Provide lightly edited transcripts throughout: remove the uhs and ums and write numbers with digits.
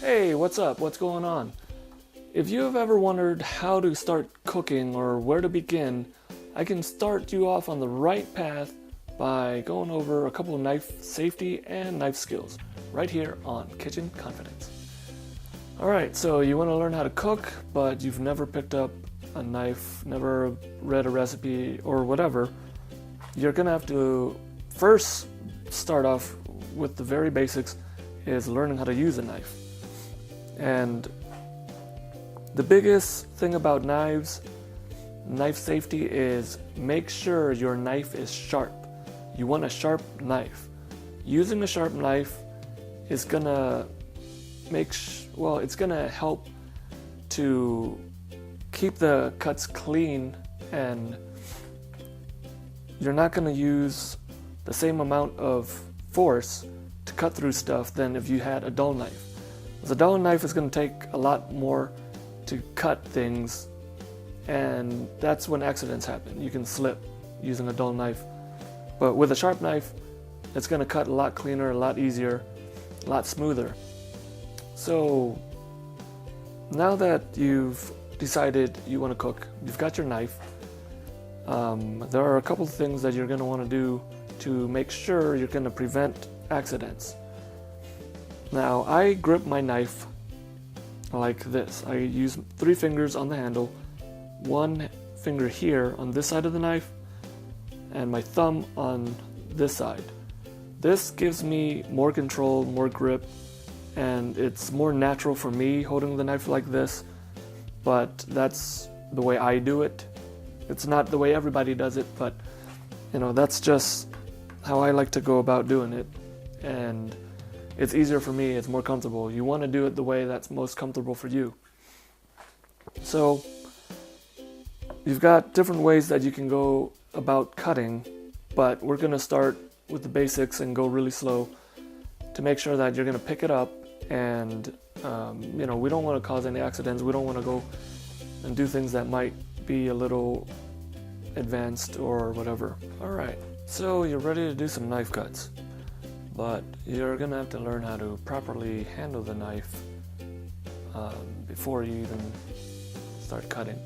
Hey, what's up? What's going on? If you have ever wondered how to start cooking or where to begin, I can start you off on the right path by going over a couple of knife safety and knife skills right here on Kitchen Confidence. Alright, so you want to learn how to cook, but you've never picked up a knife, never read a recipe or whatever. You're going to have to first start off with the very basics, is learning how to use a knife. And the biggest thing about knife safety is make sure your knife is sharp. You want a sharp knife. Using a sharp knife is gonna it's gonna help to keep the cuts clean, and you're not gonna use the same amount of force to cut through stuff than if you had a dull knife. The dull knife is going to take a lot more to cut things, and that's when accidents happen. You can slip using a dull knife. But with a sharp knife, it's going to cut a lot cleaner, a lot easier, a lot smoother. So now that you've decided you want to cook, you've got your knife, there are a couple of things that you're going to want to do to make sure you're going to prevent accidents. Now, I grip my knife like this. I use 3 fingers on the handle, 1 finger here on this side of the knife, and my thumb on this side. This gives me more control, more grip, and it's more natural for me holding the knife like this, but that's the way I do it. It's not the way everybody does it, but that's just how I like to go about doing it, and it's easier for me, it's more comfortable. You want to do it the way that's most comfortable for you. So you've got different ways that you can go about cutting, but we're going to start with the basics and go really slow to make sure that you're going to pick it up, and we don't want to cause any accidents. We don't want to go and do things that might be a little advanced or whatever. Alright, so you're ready to do some knife cuts. But you're going to have to learn how to properly handle the knife before you even start cutting.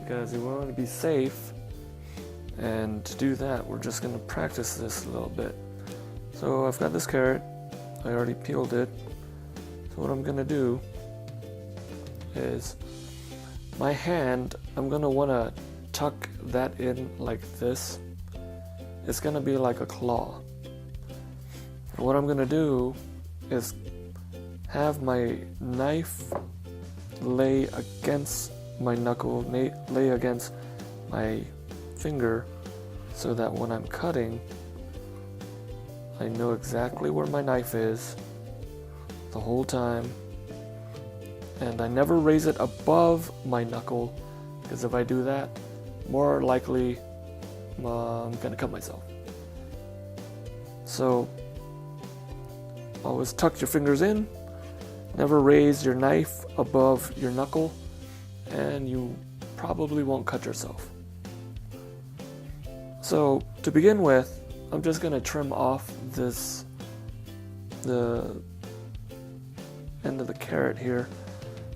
Because you want to be safe, and to do that, we're just going to practice this a little bit. So I've got this carrot. I already peeled it. So what I'm going to do is my hand, I'm going to want to tuck that in like this. It's going to be like a claw. What I'm going to do is have my knife lay against my knuckle, lay against my finger, so that when I'm cutting, I know exactly where my knife is the whole time. And I never raise it above my knuckle, because if I do that, more likely I'm going to cut myself. So always tuck your fingers in, never raise your knife above your knuckle, and you probably won't cut yourself. So to begin with, I'm just going to trim off the end of the carrot here.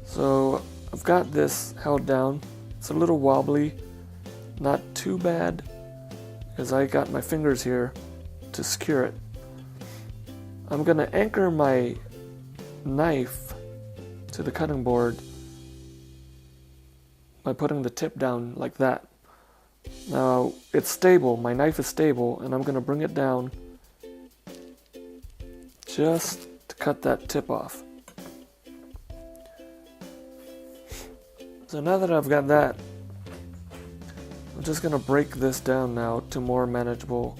So I've got this held down. It's a little wobbly, not too bad, because I got my fingers here to secure it. I'm going to anchor my knife to the cutting board by putting the tip down like that. Now it's stable, my knife is stable, and I'm going to bring it down just to cut that tip off. So now that I've got that, I'm just going to break this down now to more manageable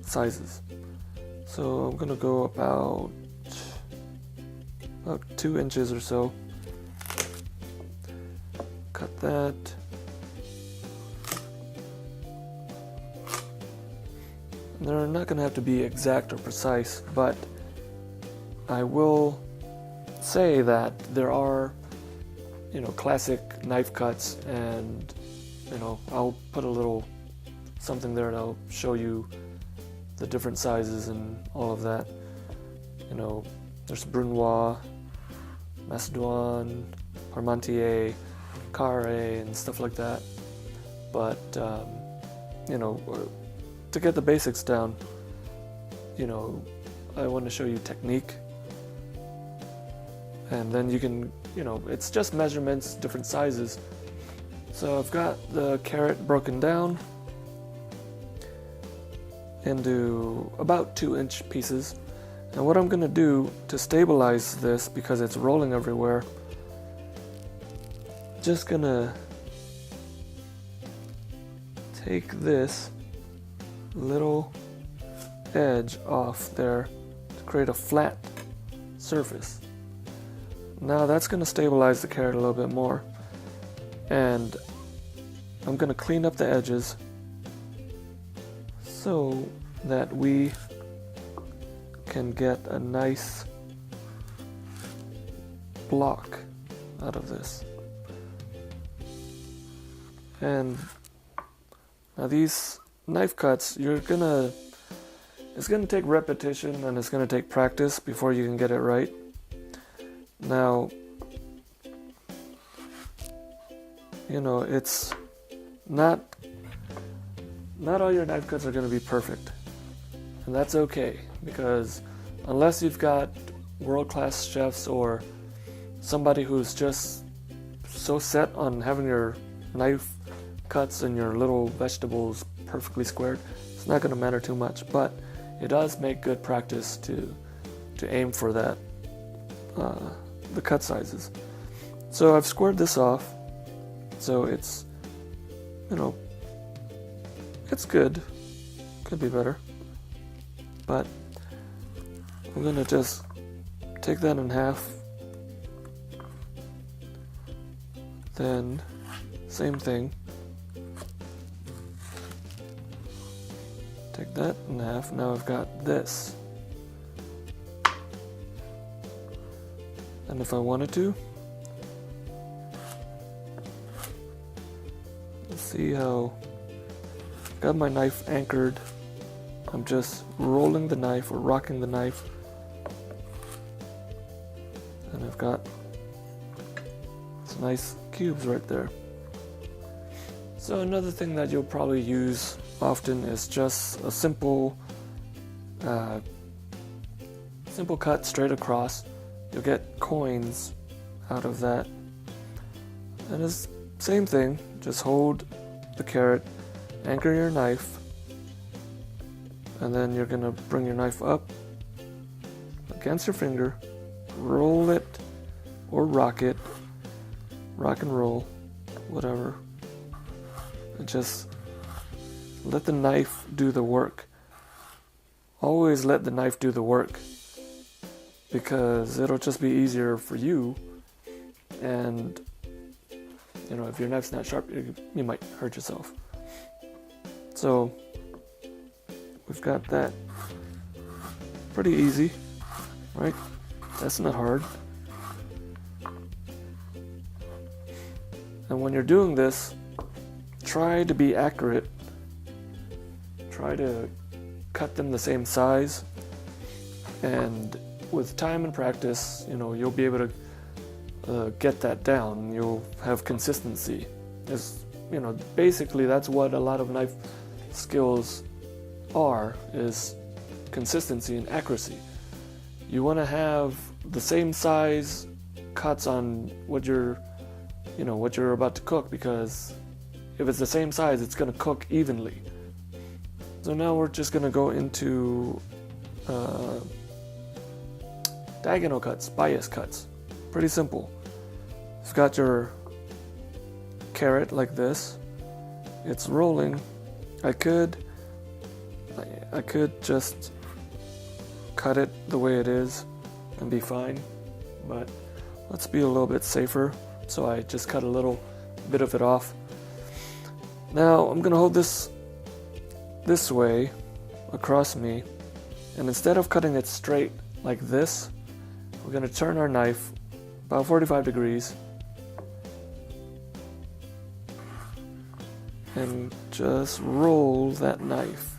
sizes. So I'm going to go about 2 inches or so. Cut that. They're not going to have to be exact or precise, but I will say that there are, classic knife cuts, and, I'll put a little something there that'll show you the different sizes and all of that. There's Brunoise, Macedon, Parmentier, Carré, and stuff like that. But, to get the basics down, I want to show you technique. And then you can, it's just measurements, different sizes. So I've got the carrot broken down into about 2-inch pieces. And what I'm going to do to stabilize this, because it's rolling everywhere, just going to take this little edge off there to create a flat surface. Now that's going to stabilize the carrot a little bit more, and I'm going to clean up the edges so that we can get a nice block out of this. And now these knife cuts, it's gonna take repetition and it's gonna take practice before you can get it right. Now, it's not all your knife cuts are gonna be perfect. And that's okay, because unless you've got world-class chefs or somebody who's just so set on having your knife cuts and your little vegetables perfectly squared, it's not going to matter too much. But it does make good practice to aim for that, the cut sizes. So I've squared this off, so it's, it's good. Could be better. But I'm going to just take that in half. Then, same thing. Take that in half. Now I've got this. And if I wanted to, let's see how I've got my knife anchored. I'm just rolling the knife or rocking the knife. And I've got some nice cubes right there. So another thing that you'll probably use often is just a simple cut straight across. You'll get coins out of that. And it's same thing, just hold the carrot, anchor your knife, and then you're gonna bring your knife up against your finger, roll it or rock it, rock and roll, whatever, and just let the knife do the work. Always let the knife do the work, because it'll just be easier for you. And if your knife's not sharp, you might hurt yourself. So we've got that. Pretty easy, right? That's not hard. And when you're doing this, try to be accurate. Try to cut them the same size. And with time and practice, you'll be able to get that down. You'll have consistency. Basically that's what a lot of knife skills is consistency and accuracy. You want to have the same size cuts on what you're about to cook, because if it's the same size, it's going to cook evenly. So now we're just going to go into diagonal cuts, bias cuts. Pretty simple. You've got your carrot like this. It's rolling. I could just cut it the way it is and be fine, but let's be a little bit safer. So I just cut a little bit of it off. Now I'm gonna hold this way across me, and instead of cutting it straight like this, we're gonna turn our knife about 45 degrees and just roll that knife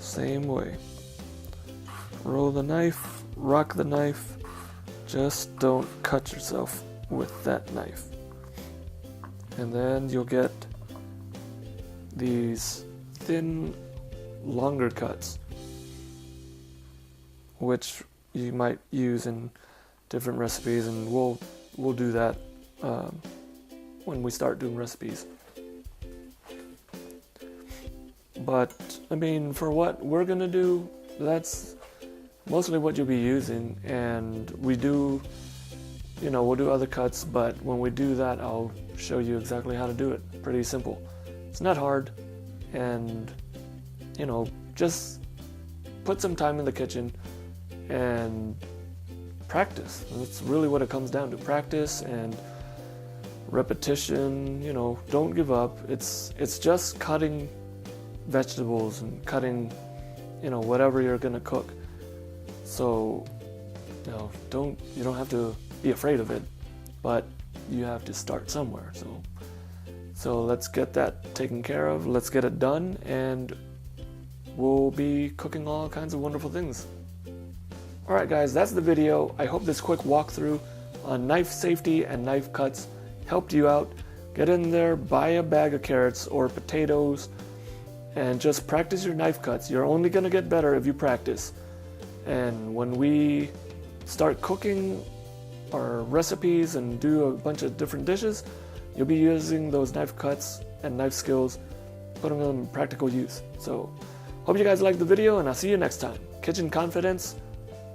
same way. Roll the knife rock the knife. Just don't cut yourself with that knife. And then you'll get these thin, longer cuts, which you might use in different recipes, and we'll do that when we start doing recipes. But I mean, for what we're gonna do, that's mostly what you'll be using, and we do, we'll do other cuts, but when we do that, I'll show you exactly how to do it. Pretty simple. It's not hard, and just put some time in the kitchen and practice. That's really what it comes down to. Practice and repetition. Don't give up. It's just cutting vegetables and cutting whatever you're gonna cook. So you don't have to be afraid of it, but you have to start somewhere. So let's get that taken care of. Let's get it done, and we'll be cooking all kinds of wonderful things. Alright guys, that's the video. I hope this quick walkthrough on knife safety and knife cuts helped you out. Get in there, buy a bag of carrots or potatoes, and just practice your knife cuts. You're only going to get better if you practice. And when we start cooking our recipes and do a bunch of different dishes, you'll be using those knife cuts and knife skills, putting them in practical use. So, hope you guys liked the video, and I'll see you next time. Kitchen confidence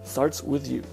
starts with you.